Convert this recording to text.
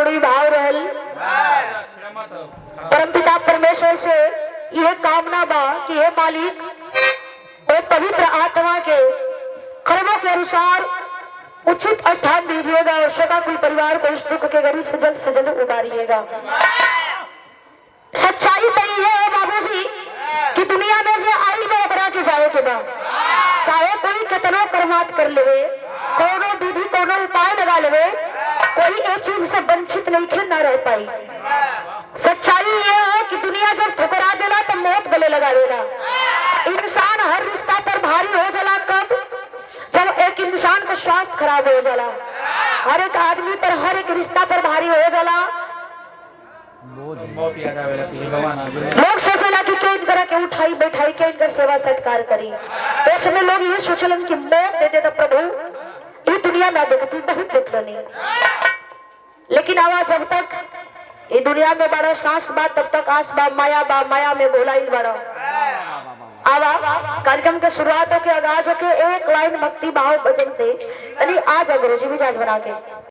करोड़ी भाव रहल। परमपिता परमेश्वर से यह कामना बा कि हे मालिक वो पवित्र आत्मा के कर्मों के अनुसार उचित स्थान दीजिएगा और सदा कुल परिवार को इस दुख के घड़ी से जल्द उबारिएगा। सच्चाई तो ये है बाबूजी कि दुनिया में जो आई में ओकरा के जाए के बा, चाहे कोई कितनो कर्मात कर लेवे, कोनो विधि कोनो उपाय लगा लेवे, कोई एक चीज से वंचित नहीं ना रह पाई। सच्चाई ये है कि दुनिया जब ठुकरा देला तो मौत गले लगा देला। इंसान हर रिश्ता पर भारी हो जाला कब? जब एक इंसान का स्वास्थ्य खराब हो जाला। हर एक आदमी पर हर एक रिश्ता पर भारी हो जाला। लोग सोचेला कि केन करा के उठाई बैठाई केन कर सेवा सत्कार करी, तो उसमें लोग ये सोचलन कि मौत दे दे तो प्रभु ये दुनिया ना देखती बहुत देख लो। लेकिन आवा जब तक ये दुनिया में बड़ा सांस बा तब तक आस बा, माया में बोला ही बड़ा। आवा कार्यक्रम के शुरुआत हो के आगाज हो के एक लाइन भक्ति भाव भजन से आज गुरु जी मिजाज बना के